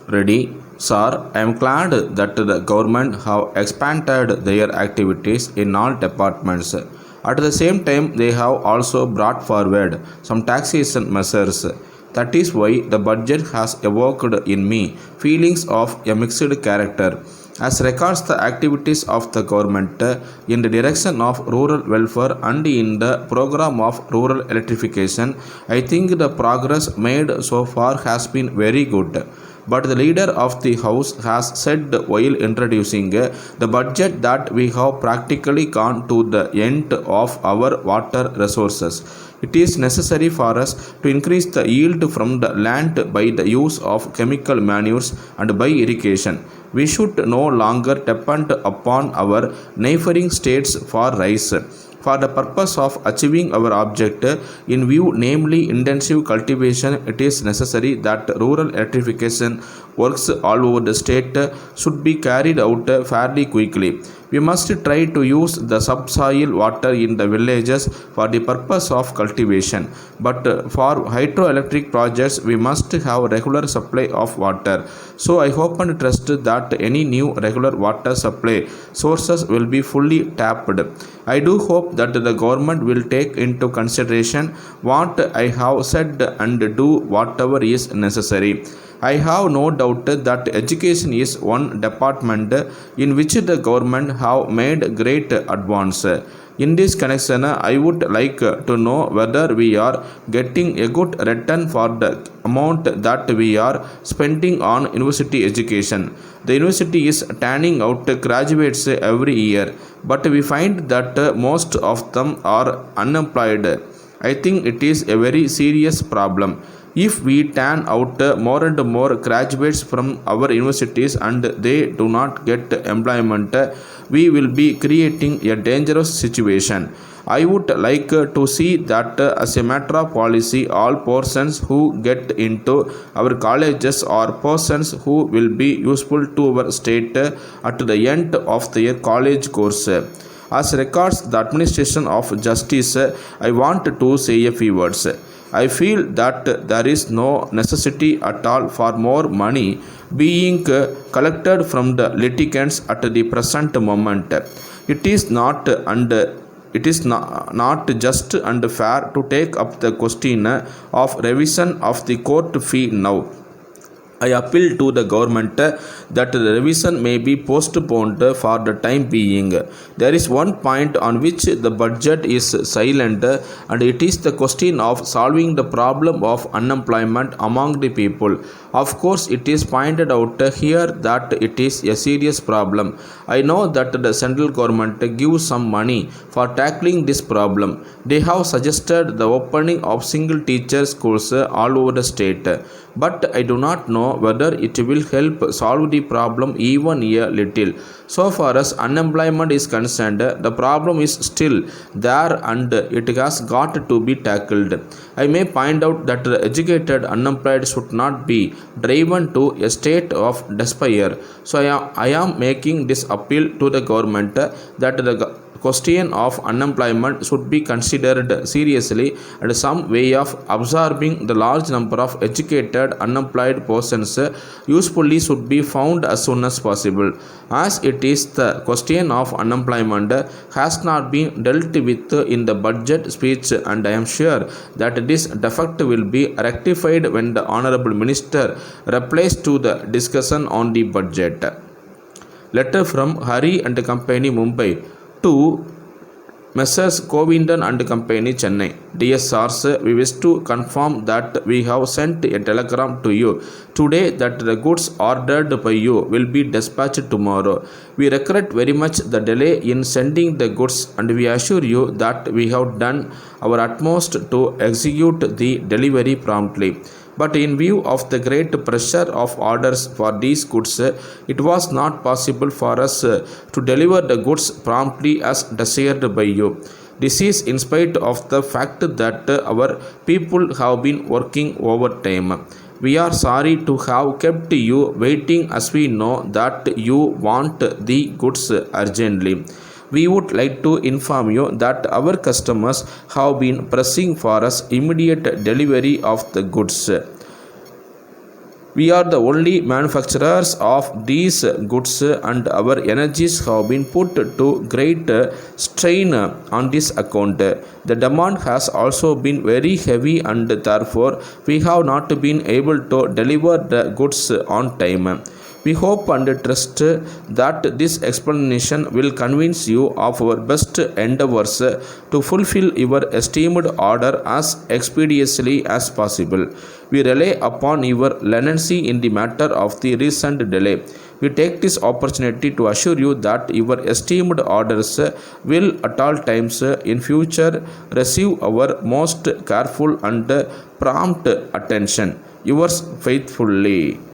Ready? Sir, I am glad that the government have expanded their activities in all departments. At the same time, they have also brought forward some taxation measures. That is why the budget has evoked in me feelings of a mixed character. As regards the activities of the government in the direction of rural welfare and in the program of rural electrification, I think the progress made so far has been very good. But the leader of the house has said while introducing the budget that we have practically gone to the end of our water resources. It is necessary for us to increase the yield from the land by the use of chemical manures and by irrigation. We should no longer depend upon our neighboring states for rice. For the purpose of achieving our object in view, namely intensive cultivation, it is necessary that rural electrification works all over the state should be carried out fairly quickly. We must try to use the subsoil water in the villages for the purpose of cultivation. But for hydroelectric projects, we must have regular supply of water. So I hope and trust that any new regular water supply sources will be fully tapped. I do hope that the government will take into consideration what I have said and do whatever is necessary. I have no doubt that education is one department in which the government have made great advance. In this connection, I would like to know whether we are getting a good return for the amount that we are spending on university education. The university is turning out graduates every year, but we find that most of them are unemployed. I think it is a very serious problem. If we turn out more and more graduates from our universities and they do not get employment, we will be creating a dangerous situation. I would like to see that as a matter of policy, all persons who get into our colleges are persons who will be useful to our state at the end of their college course. As regards the administration of justice, I want to say a few words. I feel that there is no necessity at all for more money being collected from the litigants at the present moment. It is not just and fair to take up the question of revision of the court fee now. I appeal to the government that the revision may be postponed for the time being. There is one point on which the budget is silent, and it is the question of solving the problem of unemployment among the people. Of course, it is pointed out here that it is a serious problem. I know that the central government gives some money for tackling this problem. They have suggested the opening of single teacher schools all over the state. But I do not know whether it will help solve the problem even a little. So far as unemployment is concerned, the problem is still there and it has got to be tackled. I may point out that the educated unemployed should not be driven to a state of despair. So I am making this appeal to the government that the question of unemployment should be considered seriously and some way of absorbing the large number of educated unemployed persons usefully should be found as soon as possible. As it is, the question of unemployment has not been dealt with in the budget speech, and I am sure that this defect will be rectified when the Honorable Minister replies to the discussion on the budget. Letter from Hari and Company, Mumbai, to Messrs. Govindan and Company, Chennai. Dear Sirs, we wish to confirm that we have sent a telegram to you today that the goods ordered by you will be dispatched tomorrow. We regret very much the delay in sending the goods, and we assure you that we have done our utmost to execute the delivery promptly. But in view of the great pressure of orders for these goods, it was not possible for us to deliver the goods promptly as desired by you. This is in spite of the fact that our people have been working overtime. We are sorry to have kept you waiting, as we know that you want the goods urgently. We would like to inform you that our customers have been pressing for us immediate delivery of the goods. We are the only manufacturers of these goods, and our energies have been put to great strain on this account. The demand has also been very heavy, and therefore we have not been able to deliver the goods on time. We hope and trust that this explanation will convince you of our best endeavors to fulfill your esteemed order as expeditiously as possible. We rely upon your leniency in the matter of the recent delay. We take this opportunity to assure you that your esteemed orders will at all times in future receive our most careful and prompt attention. Yours faithfully.